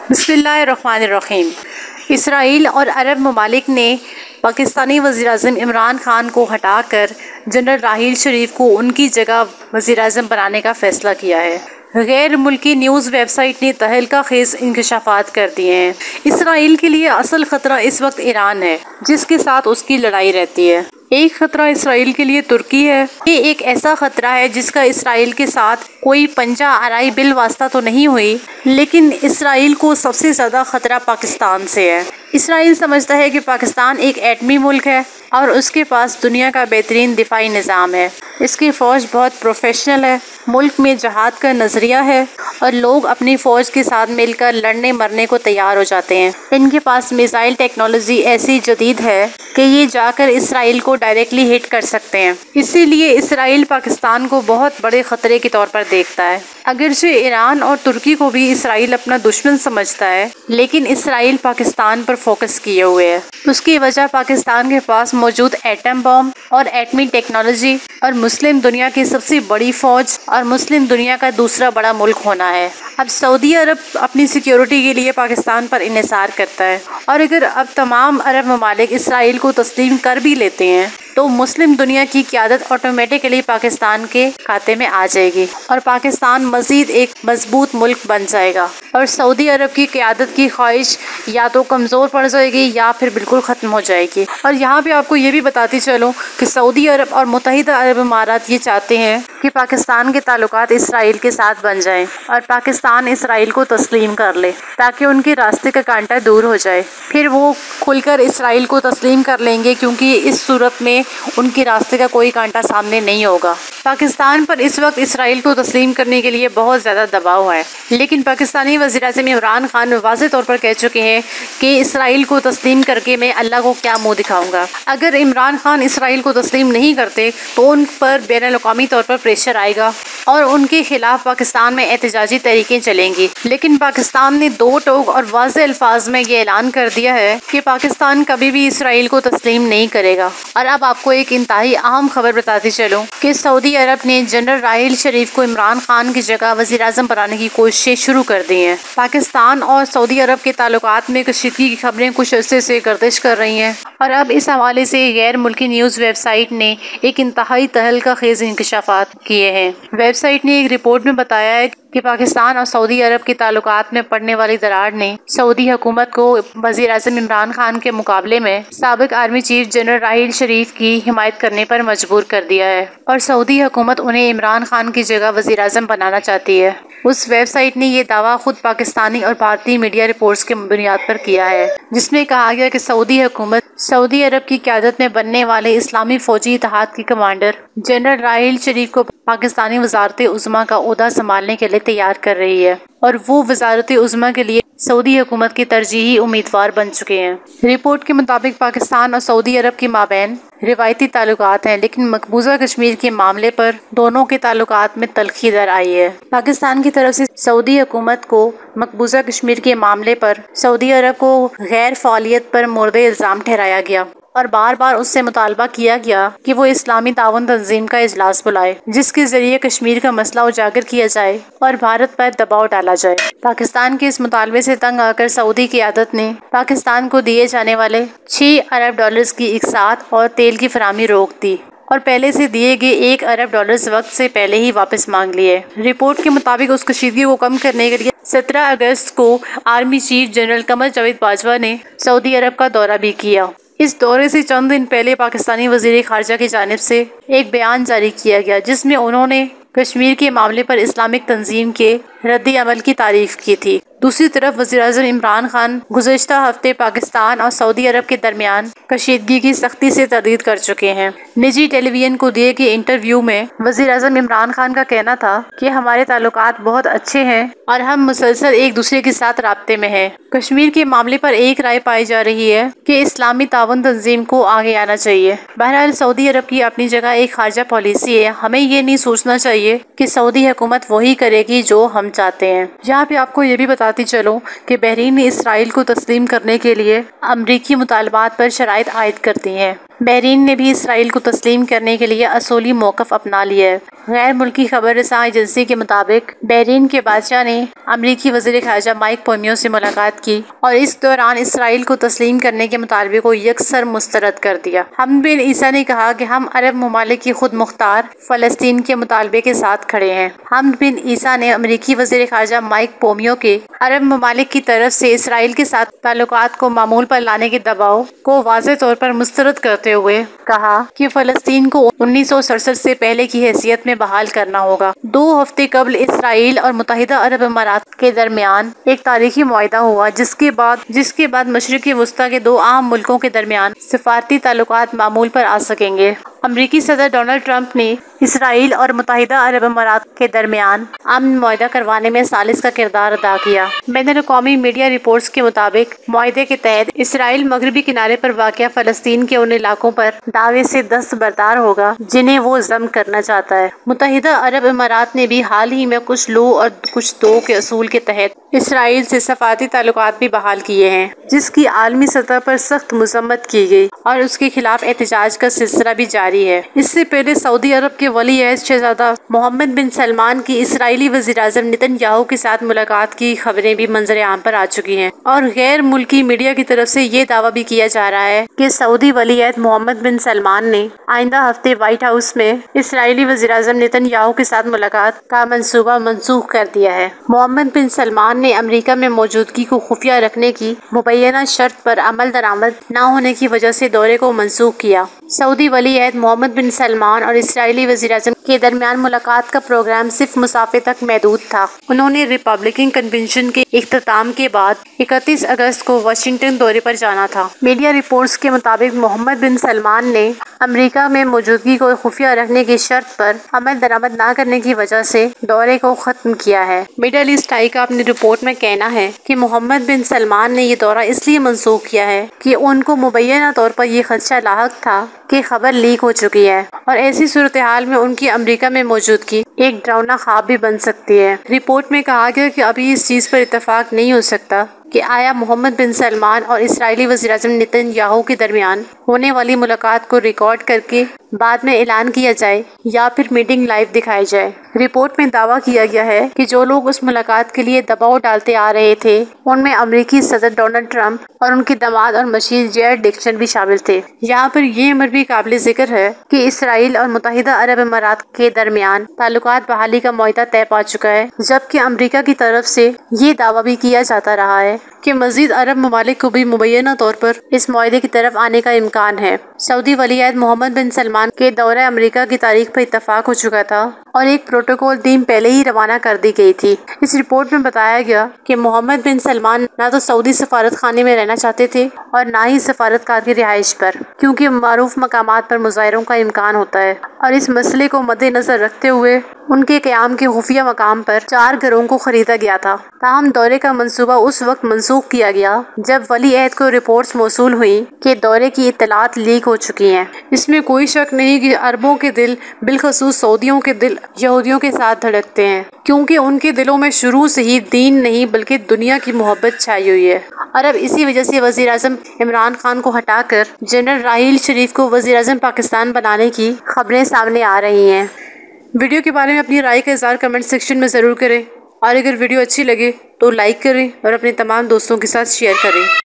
بسم اللہ الرحمن الرحیم۔ اسرائیل اور عرب ممالک نے پاکستانی وزیراعظم عمران خان کو ہٹا کر جنرل راحیل شریف کو ان کی جگہ وزیراعظم بنانے کا فیصلہ کیا ہے۔ غیر ملکی نیوز ویب سائٹ نے تہلکہ خیز انکشافات کر دیے ہیں۔ اسرائیل کے لیے اصل خطرہ اس وقت ایران ہے، جس کے ساتھ اس کی لڑائی رہتی ہے۔ ایک خطرہ اسرائیل کے لیے ترکی ہے۔ یہ ایک ایسا خطرہ ہے جس کا اسرائیل کے ساتھ کوئی پنجہ آرائی بالواسطہ تو نہیں ہوئی، لیکن اسرائیل کو سب سے زیادہ خطرہ پاکستان سے ہے۔ اسرائیل سمجھتا ہے کہ پاکستان ایک ایٹمی ملک ہے اور اس کے پاس دنیا کا بہترین دفاعی نظام ہے۔ اس کی فوج بہت پروفیشنل ہے، ملک میں جہاد کا نظریہ ہے اور لوگ اپنی فوج کے ساتھ مل کر لڑنے مرنے کو تیار ہو جاتے ہیں۔ ان کے پاس میزائل ٹیکنالوجی ایسی جدید ہے کہ یہ جا کر اسرائیل کو ڈائریکٹلی ہٹ کر سکتے ہیں۔ اسی لیے اسرائیل پاکستان کو بہت بڑے خطرے کے طور پر دیکھتا ہے۔ اگرچہ ایران اور ترکی کو بھی اسرائیل اپنا دشمن سمجھتا ہے، لیکن اسرائیل پاکستان پر فوکس کیے ہوئے ہے۔ اس کی وجہ پاکستان کے پاس موجود ایٹم بم اور ایٹمی ٹیکنالوجی اور مسلم دنیا کی سب سے بڑی فوج اور مسلم دنیا کا دوسرا بڑا ملک ہونا ہے۔ اب سعودی عرب اپنی سیکیورٹی کے لیے پاکستان پر انحصار کرتا ہے، اور اگر اب تمام عرب ممالک اسرائیل کو تسلیم کر بھی لیتے ہیں تو مسلم دنیا کی قیادت آٹومیٹکلی پاکستان کے کھاتے میں آ جائے گی اور پاکستان مزید ایک مضبوط ملک بن جائے گا، اور سعودی عرب کی قیادت کی خواہش یا تو کمزور پڑ جائے گی یا پھر بالکل ختم ہو جائے گی۔ اور یہاں پہ آپ کو یہ بھی بتاتی چلوں کہ سعودی عرب اور متحدہ عرب امارات یہ چاہتے ہیں کہ پاکستان کے تعلقات اسرائیل کے ساتھ بن جائیں اور پاکستان اسرائیل کو تسلیم کر لے، تاکہ ان کے راستے کا کانٹا دور ہو جائے۔ پھر وہ کھل کر اسرائیل کو تسلیم کر لیں گے، کیونکہ اس صورت میں ان کے راستے کا کوئی کانٹا سامنے نہیں ہوگا۔ پاکستان پر اس وقت اسرائیل کو تسلیم کرنے کے لیے بہت زیادہ دباؤ ہے، لیکن پاکستانی وزیراعظم عمران خان واضح طور پر کہہ چکے ہیں کہ اسرائیل کو تسلیم کر کے میں اللہ کو کیا منہ دکھاؤں گا۔ اگر عمران خان اسرائیل کو تسلیم نہیں کرتے تو ان پر بین الاقوامی طور پر پریشر آئے گا اور ان کے خلاف پاکستان میں احتجاجی تحریکیں چلیں گی۔ لیکن پاکستان نے دو ٹوک اور واضح الفاظ میں یہ اعلان کر دیا ہے کہ پاکستان کبھی بھی اسرائیل کو تسلیم نہیں کرے گا۔ اور اب آپ کو ایک انتہائی اہم خبر بتاتی چلوں کہ سعودی عرب نے جنرل راحیل شریف کو عمران خان کی جگہ وزیر اعظم بنانے کی کوششیں شروع کر دی ہیں۔ پاکستان اور سعودی عرب کے تعلقات میں کشیدگی کی خبریں کچھ عرصے سے گردش کر رہی ہیں، اور اب اس حوالے سے غیر ملکی نیوز ویب سائٹ نے ایک انتہائی تہلکہ خیز انکشافات کیے ہیں۔ ویب سائٹ نے ایک رپورٹ میں بتایا ہے کہ پاکستان اور سعودی عرب کے تعلقات میں پڑنے والی دراڑ نے سعودی حکومت کو وزیر اعظم عمران خان کے مقابلے میں سابق army chief general Raheel Sharif کی حمایت کرنے پر مجبور کر دیا ہے، اور سعودی حکومت انہیں عمران خان کی جگہ وزیر اعظم بنانا چاہتی ہے۔ اس ویب سائٹ نے یہ دعویٰ خود پاکستانی اور بھارتی میڈیا رپورٹس کے بنیاد پر کیا ہے، جس میں کہا گیا کہ سعودی حکومت سعودی عرب کی قیادت میں بننے والے اسلامی فوجی اتحاد کے کمانڈر جنرل راحیل شریف کو پاکستانی وزارت عظمیٰ کا عہدہ سنبھالنے کے لیے تیار کر رہی ہے، اور وہ وزارت عظمیٰ کے لیے سعودی حکومت کے ترجیحی امیدوار بن چکے ہیں۔ رپورٹ کے مطابق پاکستان اور سعودی عرب کے مابین روایتی تعلقات ہیں، لیکن مقبوضہ کشمیر کے معاملے پر دونوں کے تعلقات میں تلخی در آئی ہے۔ پاکستان کی طرف سے سعودی حکومت کو مقبوضہ کشمیر کے معاملے پر سعودی عرب کو غیر فعالیت پر مورد الزام ٹھہرایا گیا، اور بار بار اس سے مطالبہ کیا گیا کہ وہ اسلامی تعاون تنظیم کا اجلاس بلائے، جس کے ذریعے کشمیر کا مسئلہ اجاگر کیا جائے اور بھارت پر دباؤ ڈالا جائے۔ پاکستان کے اس مطالبے سے تنگ آ کر سعودی قیادت نے پاکستان کو دیے جانے والے 6 ارب ڈالرز کی اقساط اور تیل کی فراہمی روک دی، اور پہلے سے دیے گئے 1 ارب ڈالرز وقت سے پہلے ہی واپس مانگ لیے۔ رپورٹ کے مطابق اس کشیدگی کو کم کرنے کے لیے 17 اگست کو army chief general Qamar Javed Bajwa نے سعودی عرب کا دورہ بھی کیا۔ اس دورے سے چند دن پہلے پاکستانی وزیر خارجہ کی جانب سے ایک بیان جاری کیا گیا، جس میں انہوں نے کشمیر کے معاملے پر اسلامک تنظیم کے رد عمل کی تعریف کی تھی۔ دوسری طرف وزیراعظم عمران خان گزشتہ ہفتے پاکستان اور سعودی عرب کے درمیان کشیدگی کی سختی سے تردید کر چکے ہیں۔ نجی ٹیلی ویژن کو دیے گئے انٹرویو میں وزیراعظم عمران خان کا کہنا تھا کہ ہمارے تعلقات بہت اچھے ہیں اور ہم مسلسل ایک دوسرے کے ساتھ رابطے میں ہیں۔ کشمیر کے معاملے پر ایک رائے پائی جا رہی ہے کہ اسلامی تعاون تنظیم کو آگے آنا چاہیے۔ بہرحال سعودی عرب کی اپنی جگہ ایک خارجہ پالیسی ہے، ہمیں یہ نہیں سوچنا چاہیے کہ سعودی حکومت وہی کرے گی جو ہم چاہتے ہیں۔ یہاں پہ آپ کو یہ بھی بتاتی چلوں کہ بحرین نے اسرائیل کو تسلیم کرنے کے لیے امریکی مطالبات پر شرائط عائد کر دی ہیں۔ بحرین نے بھی اسرائیل کو تسلیم کرنے کے لیے اصولی موقف اپنا لیا ہے۔ غیر ملکی خبر رساں ایجنسی کے مطابق بحرین کے بادشاہ نے امریکی وزیر خارجہ مائک پومپیو سے ملاقات کی اور اس دوران اسرائیل کو تسلیم کرنے کے مطالبے کو یکسر مسترد کر دیا۔ حمد بن عیسیٰ نے کہا کہ ہم عرب ممالک کی خود مختار فلسطین کے مطالبے کے ساتھ کھڑے ہیں۔ حمد بن عیسیٰ نے امریکی وزیر خارجہ مائک پومپیو کے عرب ممالک کی طرف سے اسرائیل کے ساتھ تعلقات کو معمول پر لانے کے دباؤ کو واضح طور پر مسترد کرتے ہوئے کہا کہ فلسطین کو 1967 سے پہلے کی حیثیت میں بحال کرنا ہوگا۔ 2 ہفتے قبل اسرائیل اور متحدہ عرب امارات کے درمیان ایک تاریخی معاہدہ ہوا جس کے بعد مشرق وسطیٰ کے 2 اہم ملکوں کے درمیان سفارتی تعلقات معمول پر آ سکیں گے۔ امریکی صدر ڈونلڈ ٹرمپ نے اسرائیل اور متحدہ عرب امارات کے درمیان امن معاہدہ کروانے میں ثالث کا کردار ادا کیا۔ بین الاقوامی میڈیا رپورٹس کے مطابق معاہدے کے تحت اسرائیل مغربی کنارے پر واقع فلسطین کے ان علاقوں پر دعوے سے دستبردار ہوگا جنہیں وہ ضم کرنا چاہتا ہے۔ متحدہ عرب امارات نے بھی حال ہی میں کچھ لو اور کچھ دو کے اصول کے تحت اسرائیل سے سفارتی تعلقات بھی بحال کیے ہیں، جس کی عالمی سطح پر سخت مذمت کی گئی اور اس کے خلاف احتجاج کا سلسلہ بھی جاری ہے۔ اس سے پہلے سعودی عرب کے ولی عہد شہزادہ محمد بن سلمان کی اسرائیلی وزیر اعظم نیتن یاہو کے ساتھ ملاقات کی خبریں بھی منظر عام پر آ چکی ہیں، اور غیر ملکی میڈیا کی طرف سے یہ دعویٰ بھی کیا جا رہا ہے کہ سعودی ولی عہد محمد بن سلمان نے آئندہ ہفتے وائٹ ہاؤس میں اسرائیلی وزیر اعظم نیتن یاہو کے ساتھ ملاقات کا منصوبہ منسوخ کر دیا ہے۔ محمد بن سلمان نے امریکہ میں موجودگی کو خفیہ رکھنے کی مبینہ شرط پر عمل درآمد نہ ہونے کی وجہ سے دورے کو منسوخ کیا۔ سعودی ولی عہد محمد بن سلمان اور اسرائیلی وزیر اعظم کے درمیان ملاقات کا پروگرام صرف مسافے تک محدود تھا۔ انہوں نے ریپبلکن کنونشن کے اختتام کے بعد 31 اگست کو واشنگٹن دورے پر جانا تھا۔ میڈیا رپورٹس کے مطابق محمد بن سلمان نے امریکہ میں موجودگی کو خفیہ رکھنے کی شرط پر عمل درآمد نہ کرنے کی وجہ سے دورے کو ختم کیا ہے۔ مڈل ایسٹ آئی کا اپنی رپورٹ میں کہنا ہے کہ محمد بن سلمان نے یہ دورہ اس لیے منسوخ کیا ہے کہ ان کو مبینہ طور پر یہ خدشہ لاحق تھا کہ خبر لیک ہو چکی ہے اور ایسی صورتحال میں ان کی امریکہ میں موجودگی ایک ڈراؤنا خواب بھی بن سکتی ہے۔ رپورٹ میں کہا گیا کہ ابھی اس چیز پر اتفاق نہیں ہو سکتا کہ آیا محمد بن سلمان اور اسرائیلی وزیر اعظم نیتن یاہو کے درمیان ہونے والی ملاقات کو ریکارڈ کر کے بعد میں اعلان کیا جائے یا پھر میٹنگ لائیو دکھائی جائے۔ رپورٹ میں دعویٰ کیا گیا ہے کہ جو لوگ اس ملاقات کے لیے دباؤ ڈالتے آ رہے تھے ان میں امریکی صدر ڈونلڈ ٹرمپ اور ان کے داماد اور مشیر جیرڈ ڈکسن بھی شامل تھے۔ یہاں پر یہ امر بھی قابل ذکر ہے کہ اسرائیل اور متحدہ عرب امارات کے درمیان تعلقات بحالی کا معاہدہ طے پا چکا ہے، جبکہ امریکہ کی طرف سے یہ دعویٰ بھی کیا جاتا رہا ہے کہ مزید عرب ممالک کو بھی مبینہ طور پر اس معاہدے کی طرف آنے کا امکان ہے۔ سعودی ولی عہد محمد بن سلمان کے دورہ امریکہ کی تاریخ پر اتفاق ہو چکا تھا اور ایک پروٹوکول ٹیم پہلے ہی روانہ کر دی گئی تھی۔ اس رپورٹ میں بتایا گیا کہ محمد بن سلمان نہ تو سعودی سفارت خانے میں رہنا چاہتے تھے اور نہ ہی سفارتکار کی رہائش پر، کیونکہ معروف مقامات پر مظاہروں کا امکان ہوتا ہے، اور اس مسئلے کو مد نظر رکھتے ہوئے ان کے قیام کے خفیہ مقام پر 4 گھروں کو خریدا گیا تھا۔ تاہم دورے کا منصوبہ اس وقت منسوخ کیا گیا جب ولی عہد کو رپورٹس موصول ہوئی کہ دورے کی اطلاعات لیک ہو چکی ہیں۔ اس میں کوئی شک نہیں کہ عربوں کے دل، بالخصوص سعودیوں کے دل، یہودیوں کے ساتھ دھڑکتے ہیں، کیونکہ ان کے دلوں میں شروع سے ہی دین نہیں بلکہ دنیا کی محبت چھائی ہوئی ہے، اور اب اسی وجہ سے وزیر اعظم عمران خان کو ہٹا کر جنرل راحیل شریف کو وزیر اعظم پاکستان بنانے کی خبریں سامنے آ رہی ہیں۔ ویڈیو کے بارے میں اپنی رائے کا اظہار کمنٹ سیکشن میں ضرور کریں، اور اگر ویڈیو اچھی لگے تو لائک کریں اور اپنے تمام دوستوں کے ساتھ شیئر کریں۔